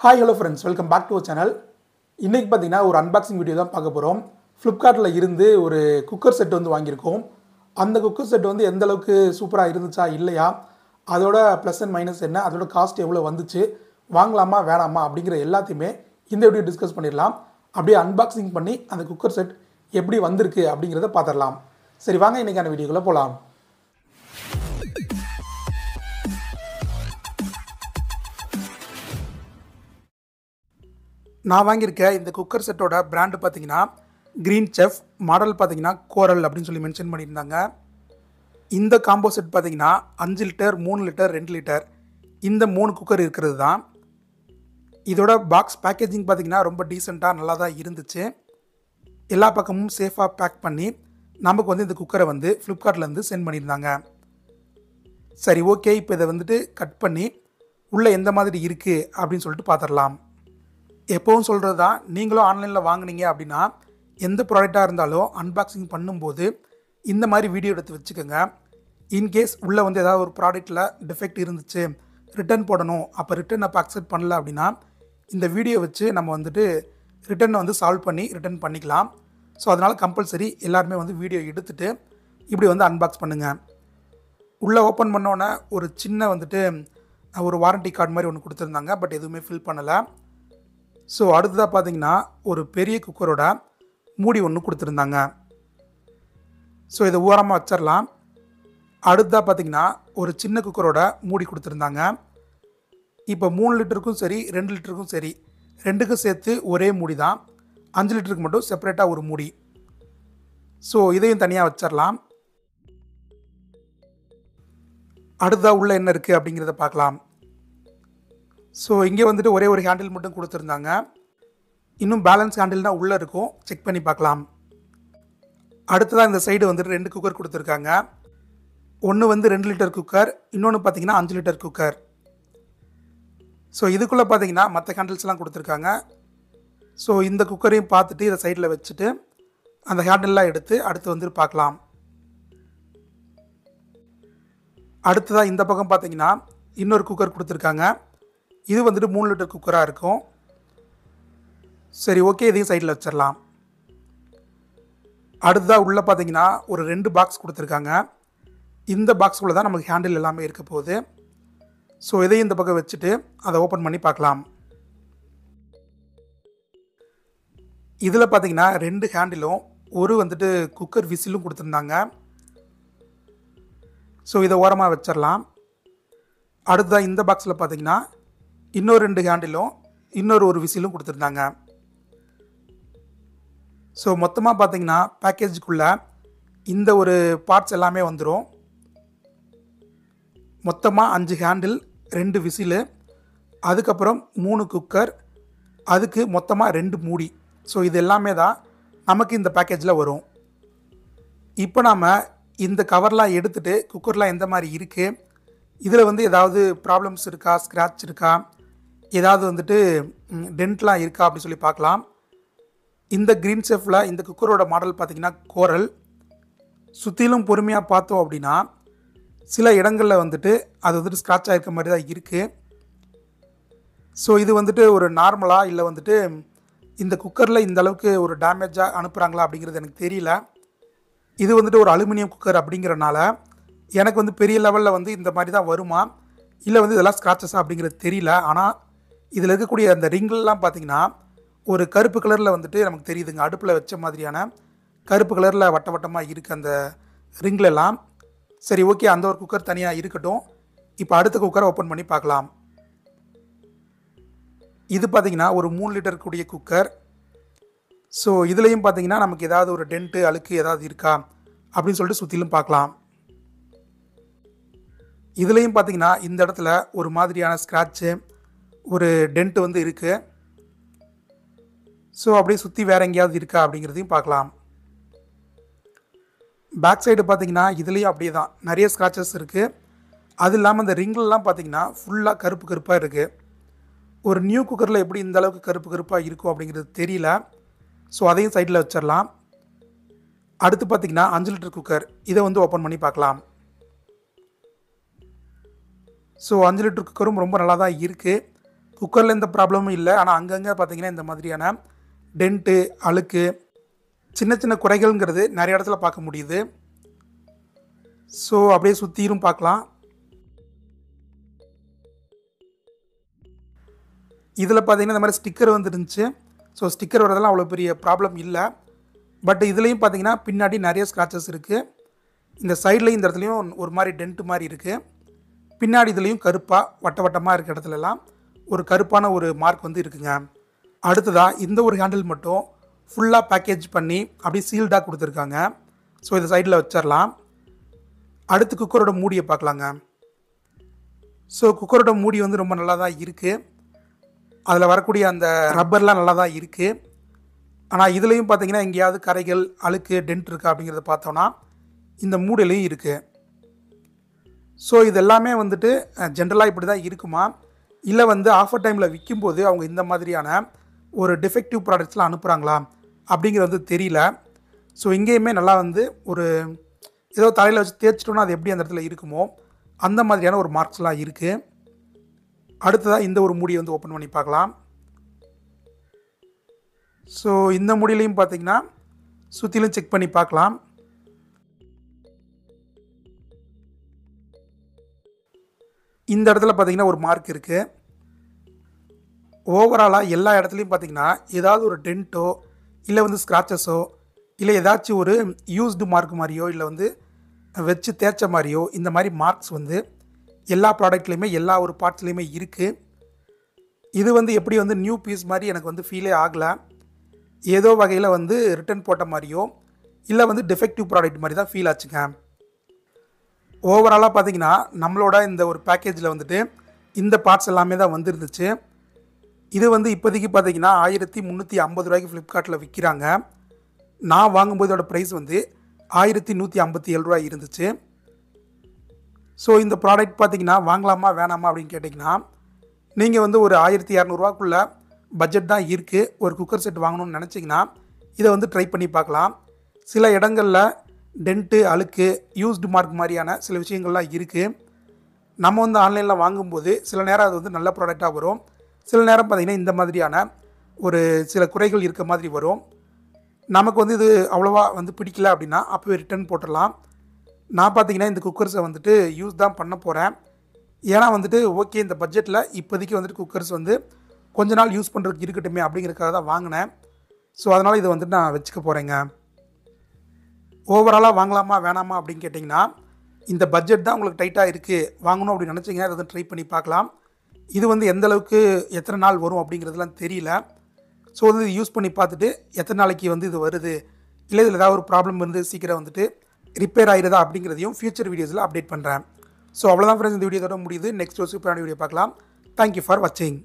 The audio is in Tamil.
Hi hello friends, welcome back to our channel. இன்னைக்கு பாத்தீங்கன்னா ஒரு unboxing வீடியோ தான் பார்க்க போறோம். Flipkartல இருந்து ஒரு குக்கர் செட் வந்து வாங்கியிருக்கோம். அந்த குக்கர் செட் வந்து எந்த அளவுக்கு சூப்பரா இருந்துச்சா இல்லையா? அதோட ப்ளஸ் அண்ட் மைனஸ் என்ன? அதோட காஸ்ட் எவ்வளவு வந்துச்சு? வாங்கலாமா வேணாமா அப்படிங்கற எல்லாத்தையுமே இந்த வீடியோ டிஸ்கஸ் பண்ணிரலாம். அப்படியே அன்பாக்சிங் பண்ணி அந்த குக்கர் செட் எப்படி வந்திருக்கு அப்படிங்கறத பாத்துறலாம். சரி வாங்க இன்னைக்கான வீடியோக்குள்ள போலாம். நான் வாங்கியிருக்க இந்த குக்கர் செட்டோட பிராண்ட் பார்த்தீங்கன்னா கிரீன் செஃப், மாடல் பார்த்தீங்கன்னா கோரல் அப்படின்னு சொல்லி மென்ஷன் பண்ணியிருந்தாங்க. இந்த காம்போ செட் பார்த்தீங்கன்னா 5 லிட்டர் 3 லிட்டர் 2 லிட்டர் இந்த 3 குக்கர் இருக்கிறது தான். இதோட பாக்ஸ் பேக்கேஜிங் பார்த்தீங்கன்னா ரொம்ப டீசெண்டாக நல்லா தான் இருந்துச்சு. எல்லா பக்கமும் சேஃபாக பேக் பண்ணி நமக்கு வந்து இந்த குக்கரை வந்து ஃப்ளிப்கார்ட்லேருந்து சென்ட் பண்ணியிருந்தாங்க. சரி ஓகே, இப்போ இதை வந்துட்டு கட் பண்ணி உள்ளே எந்த மாதிரி இருக்குது அப்படின்னு சொல்லிட்டு பார்த்துடலாம். எப்போவும் சொல்கிறது தான், நீங்களும் ஆன்லைனில் வாங்கினீங்க அப்படின்னா எந்த ப்ராடக்டாக இருந்தாலும் அன்பாக்சிங் பண்ணும்போது இந்த மாதிரி வீடியோ எடுத்து வச்சுக்கோங்க. இன்கேஸ் உள்ளே வந்து ஏதாவது ஒரு ப்ராடக்ட்டில் டிஃபெக்ட் இருந்துச்சு, ரிட்டர்ன் போடணும், அப்போ ரிட்டர்ன் அப்போ அக்செப்ட் பண்ணல அப்படின்னா இந்த வீடியோ வச்சு நம்ம வந்துட்டு ரிட்டர்னை வந்து சால்வ் பண்ணி ரிட்டர்ன் பண்ணிக்கலாம். ஸோ அதனால் கம்பல்சரி எல்லாருமே வந்து வீடியோ எடுத்துகிட்டு இப்படி வந்து அன்பாக்ஸ் பண்ணுங்கள். உள்ளே ஓப்பன் பண்ணோன்னே ஒரு சின்ன வந்துட்டு ஒரு வாரண்டி கார்டு மாதிரி ஒன்று கொடுத்துருந்தாங்க, பட் எதுவுமே ஃபில் பண்ணலை. ஸோ அடுத்ததாக பார்த்தீங்கன்னா ஒரு பெரிய குக்கரோட மூடி ஒன்று கொடுத்துருந்தாங்க. ஸோ இதை ஓரமாக வச்சிடலாம். அடுத்ததாக பார்த்தீங்கன்னா ஒரு சின்ன குக்கரோட மூடி கொடுத்துருந்தாங்க. இப்போ 3 லிட்டருக்கும் சரி 2 லிட்டருக்கும் சரி ரெண்டுக்கும் சேர்த்து ஒரே மூடி தான். 5 லிட்டருக்கு மட்டும் செப்பரேட்டாக ஒரு மூடி. ஸோ இதையும் தனியாக வச்சிடலாம். அடுத்ததாக உள்ளே என்ன இருக்குது அப்படிங்கிறத பார்க்கலாம். ஸோ இங்கே வந்துட்டு ஒரே ஒரு ஹேண்டில் மட்டும் கொடுத்துருந்தாங்க. இன்னும் பேலன்ஸ் ஹேண்டில் தான் உள்ளே இருக்கும், செக் பண்ணி பார்க்கலாம். அடுத்ததாக இந்த சைடு வந்துட்டு 2 குக்கர் கொடுத்துருக்காங்க. ஒன்று வந்து 2 லிட்டர் குக்கர், இன்னொன்று பார்த்தீங்கன்னா 5 லிட்டர் குக்கர். ஸோ இதுக்குள்ளே பார்த்தீங்கன்னா மற்ற ஹேண்டில்ஸ்லாம் கொடுத்துருக்காங்க. ஸோ இந்த குக்கரையும் பார்த்துட்டு இதை சைடில் வச்சுட்டு அந்த ஹேண்டில்லாம் எடுத்து அடுத்து வந்துட்டு பார்க்கலாம். அடுத்ததாக இந்த பக்கம் பார்த்தீங்கன்னா இன்னொரு குக்கர் கொடுத்துருக்காங்க. இது வந்துட்டு 3 லிட்டர் குக்கராக இருக்கும். சரி ஓகே, இதையும் சைடில் வச்சிடலாம். அடுத்ததாக உள்ளே பார்த்தீங்கன்னா ஒரு 2 பாக்ஸ் கொடுத்துருக்காங்க. இந்த பாக்ஸ்குள்ளே தான் நமக்கு ஹேண்டில் எல்லாமே இருக்க போகுது. ஸோ இதையும் இந்த பக்கம் வச்சுட்டு அதை ஓப்பன் பண்ணி பார்க்கலாம். இதில் பார்த்தீங்கன்னா 2 ஹேண்டிலும் ஒரு வந்துட்டு குக்கர் விசிலும் கொடுத்துருந்தாங்க. ஸோ இதை ஓரமாக வச்சிடலாம். அடுத்ததாக இந்த பாக்ஸில் பார்த்தீங்கன்னா இன்னொரு 2 ஹேண்டிலும் இன்னொரு ஒரு விசிலும் கொடுத்துருந்தாங்க. ஸோ மொத்தமாக பார்த்தீங்கன்னா பேக்கேஜுக்குள்ளே இந்த ஒரு பார்ட்ஸ் எல்லாமே வந்துடும். மொத்தமாக 5 ஹேண்டில் 2 விசிலு, அதுக்கப்புறம் 3 குக்கர், அதுக்கு மொத்தமாக 2 மூடி. ஸோ இது எல்லாமே தான் நமக்கு இந்த பேக்கேஜில் வரும். இப்போ நாம் இந்த கவர்லாம் எடுத்துகிட்டு குக்கர்லாம் எந்த மாதிரி இருக்குது, இதில் வந்து ஏதாவது ப்ராப்ளம்ஸ் இருக்கா, ஸ்க்ராட்ச் இருக்கா, ஏதாவது வந்துட்டு டென்ட்லாம் இருக்கா அப்படி சொல்லி பார்க்கலாம். இந்த க்ரீன் செஃப்பில் இந்த குக்கரோட மாடல் பார்த்திங்கன்னா கோரல். சுற்றிலும் பொறுமையாக பார்த்தோம் அப்படின்னா சில இடங்களில் வந்துட்டு அது வந்துட்டு ஸ்க்ராட்ச் ஆகிருக்க மாதிரி தான் இருக்குது. ஸோ இது வந்துட்டு ஒரு நார்மலாக இல்லை வந்துட்டு இந்த குக்கரில் இந்த அளவுக்கு ஒரு டேமேஜாக அனுப்புகிறாங்களா அப்படிங்கிறது எனக்கு தெரியல. இது வந்துட்டு ஒரு அலுமினியம் குக்கர் அப்படிங்கிறனால எனக்கு வந்து பெரிய லெவலில் வந்து இந்த மாதிரி தான் வருமா இல்லை வந்து இதெல்லாம் ஸ்க்ராச்சஸா அப்படிங்கிறது தெரியல. ஆனால் இதில் இருக்கக்கூடிய அந்த ரிங்கெல்லாம் பார்த்திங்கன்னா ஒரு கருப்பு கலரில் வந்துட்டு நமக்கு தெரியுதுங்க. அடுப்பில் வச்ச மாதிரியான கருப்பு கலரில் வட்ட வட்டமாக இருக்குது அந்த ரிங்லெல்லாம். சரி ஓகே, அந்த ஒரு குக்கர் தனியாக இருக்கட்டும். இப்போ அடுத்த குக்கரை ஓப்பன் பண்ணி பார்க்கலாம். இது பார்த்திங்கன்னா ஒரு 3 லிட்டர் கூடிய குக்கர். ஸோ இதுலேயும் பார்த்திங்கன்னா நமக்கு ஏதாவது ஒரு டென்ட்டு அழுக்கு ஏதாவது இருக்கா அப்படின்னு சொல்லிட்டு சுற்றிலும் பார்க்கலாம். இதுலேயும் பார்த்திங்கன்னா இந்த இடத்துல ஒரு மாதிரியான ஸ்க்ராட்சு, ஒரு டென்ட் வந்து இருக்குது. ஸோ அப்படியே சுற்றி வேறு எங்கேயாவது இருக்கா அப்படிங்கிறதையும் பார்க்கலாம். பேக் சைடு பார்த்திங்கன்னா இதுலேயும் அப்படியே தான் நிறைய ஸ்க்ராச்சஸ் இருக்குது. அது இல்லாமல் அந்த ரிங்லெலாம் பார்த்திங்கன்னா ஃபுல்லாக கருப்பு கருப்பாக இருக்குது. ஒரு நியூ குக்கரில் எப்படி இந்த அளவுக்கு கருப்பு கருப்பாக இருக்கும் அப்படிங்கிறது தெரியல. ஸோ அதையும் சைடில் வச்சிடலாம். அடுத்து பார்த்திங்கன்னா 5 லிட்டர் குக்கர், இதை வந்து ஓப்பன் பண்ணி பார்க்கலாம். ஸோ 5 லிட்டர் குக்கரும் ரொம்ப நல்லா தான் இருக்குது. குக்கரில் எந்த ப்ராப்ளமும் இல்லை. ஆனால் அங்கங்கே பார்த்தீங்கன்னா இந்த மாதிரியான டென்ட்டு, அழுக்கு, சின்ன சின்ன குறைகள்ங்கிறது நிறைய இடத்துல பார்க்க முடியுது. ஸோ அப்படியே சுற்றியும் பார்க்கலாம். இதில் பார்த்தீங்கன்னா இந்த மாதிரி ஸ்டிக்கர் வந்துருந்துச்சு. ஸோ ஸ்டிக்கர் வரதெல்லாம் அவ்வளோ பெரிய ப்ராப்ளம் இல்லை. பட் இதுலேயும் பார்த்தீங்கன்னா பின்னாடி நிறைய ஸ்க்ராச்சஸ் இருக்குது. இந்த சைட்லேயும் இந்த இடத்துலையும் ஒரு மாதிரி டென்ட்டு மாதிரி இருக்குது. பின்னாடி இதுலேயும் கருப்பாக வட்ட வட்டமாக இருக்க இடத்துலலாம் ஒரு கருப்பான ஒரு மார்க் வந்து இருக்குங்க. அடுத்ததாக இந்த ஒரு ஹேண்டில் மட்டும் ஃபுல்லாக பேக்கேஜ் பண்ணி அப்படியே சீல்டாக கொடுத்துருக்காங்க. ஸோ இதை சைடில் வச்சிடலாம். அடுத்து குக்கரோட மூடியை பார்க்கலாங்க. ஸோ குக்கரோட மூடி வந்து ரொம்ப நல்லா தான் இருக்குது. அதில் வரக்கூடிய அந்த ரப்பர்லாம் நல்லா தான் இருக்குது. ஆனால் இதுலேயும் பார்த்தீங்கன்னா எங்கேயாவது கரைகள், அழுக்கு, டென்ட் இருக்கா அப்படிங்கிறத பார்த்தோன்னா இந்த மூடிலையும் இருக்குது. ஸோ இது எல்லாமே வந்துட்டு ஜென்ரலாக இப்படி தான் இருக்குமா, இல்லை வந்து ஆஃபர் டைமில் விற்கும்போது அவங்க இந்த மாதிரியான ஒரு டிஃபெக்டிவ் ப்ராடக்ட்ஸ்லாம் அனுப்புகிறாங்களா அப்படிங்கிறது வந்து தெரியல. ஸோ இங்கேயுமே நல்லா வந்து ஒரு ஏதோ தலையில் வச்சு தேய்ச்சிட்டோன்னா அது எப்படி அந்த இடத்துல இருக்குமோ அந்த மாதிரியான ஒரு மார்க்ஸ்லாம் இருக்குது. அடுத்ததாக இந்த ஒரு மூடியை வந்து ஓப்பன் பண்ணி பார்க்கலாம். ஸோ இந்த மூடியிலையும் பார்த்தீங்கன்னா சுற்றிலும் செக் பண்ணி பார்க்கலாம். இந்த இடத்துல பார்த்தீங்கன்னா ஒரு மார்க் இருக்குது. ஓவராலாக எல்லா இடத்துலையும் பார்த்தீங்கன்னா ஏதாவது ஒரு டென்ட்டோ இல்லை வந்து ஸ்க்ராச்சஸோ இல்லை ஏதாச்சும் ஒரு யூஸ்டு மார்க் மாதிரியோ இல்லை வந்து வச்சு தேய்ச்ச மாதிரியோ இந்த மாதிரி மார்க்ஸ் வந்து எல்லா ப்ராடக்ட்லேயுமே எல்லா ஒரு பார்ட்ஸ்லேயுமே இருக்குது. இது வந்து எப்படி வந்து நியூ பீஸ் மாதிரி எனக்கு வந்து ஃபீலே ஆகலை. ஏதோ வகையில் வந்து ரிட்டர்ன் போட்ட மாதிரியோ இல்லை வந்து டிஃபெக்டிவ் ப்ராடக்ட் மாதிரி தான் ஃபீல் ஆச்சுங்க. ஓவராலாக பார்த்தீங்கன்னா நம்மளோட இந்த ஒரு பேக்கேஜில் வந்துட்டு இந்த பார்ட்ஸ் எல்லாமே தான் வந்துருந்துச்சு. இது வந்து இப்போதைக்கு பார்த்தீங்கன்னா 1350 ரூபாய்க்கு ஃப்ளிப்கார்ட்டில் விற்கிறாங்க. நான் வாங்கும்போது இதோட ப்ரைஸ் வந்து 1157 ரூபாய் இருந்துச்சு. ஸோ இந்த ப்ராடக்ட் பார்த்தீங்கன்னா வாங்கலாமா வேணாமா அப்படின்னு கேட்டிங்கன்னா நீங்கள் வந்து ஒரு 1200 பட்ஜெட் தான் இருக்குது. ஒரு குக்கர் செட் வாங்கணும்னு நினச்சிங்கன்னா இதை வந்து ட்ரை பண்ணி பார்க்கலாம். சில இடங்களில் டென்ட்டு, அழுக்கு, யூஸ்டு மார்க் மாதிரியான சில விஷயங்கள்லாம் இருக்குது. நம்ம வந்து ஆன்லைனில் வாங்கும்போது சில நேரம் அது வந்து நல்ல ப்ராடக்டாக வரும். சில நேரம் பார்த்திங்கன்னா இந்த மாதிரியான ஒரு சில குறைகள் இருக்க மாதிரி வரும். நமக்கு வந்து இது அவ்வளோவா வந்து பிடிக்கல அப்படின்னா அப்போவே ரிட்டர்ன் போட்டுடலாம். நான் பார்த்திங்கன்னா இந்த குக்கர்ஸை வந்துட்டு யூஸ் தான் பண்ண போகிறேன். ஏன்னா வந்துட்டு ஓகே இந்த பட்ஜெட்டில் இப்போதைக்கு வந்துட்டு குக்கர்ஸ் வந்து கொஞ்ச நாள் யூஸ் பண்ணுறதுக்கு இருக்கட்டுமே அப்படிங்கிறதுக்காக தான் வாங்கினேன். ஸோ அதனால் இதை வந்துட்டு நான் வச்சுக்க போகிறேங்க. ஓவராலாக வாங்கலாமா வேணாமா அப்படின்னு கேட்டிங்கன்னா இந்த பட்ஜெட் தான் உங்களுக்கு டைட்டாக இருக்குது, வாங்கணும் அப்படின்னு நினச்சிங்கன்னா இதை வந்து ட்ரை பண்ணி பார்க்கலாம். இது வந்து எந்த அளவுக்கு எத்தனை நாள் வரும் அப்படிங்கிறதுலாம் தெரியல. ஸோ வந்து இது யூஸ் பண்ணி பார்த்துட்டு எத்தனை நாளைக்கு வந்து இது வருது, இல்லை இதில் ஏதாவது ஒரு ப்ராப்ளம் வந்து சீக்கிரம் வந்துட்டு ரிப்பேர் ஆகிடுதா அப்படிங்கிறதையும் ஃபியூச்சர் வீடியோஸில் அப்டேட் பண்ணுறேன். ஸோ அவ்வளோதான் ஃப்ரெண்ட்ஸ், இந்த வீடியோவோட முடியுது. நெக்ஸ்ட் ஒரு சூப்பரான வீடியோ பார்க்கலாம். தேங்க்யூ ஃபார் வாட்சிங்.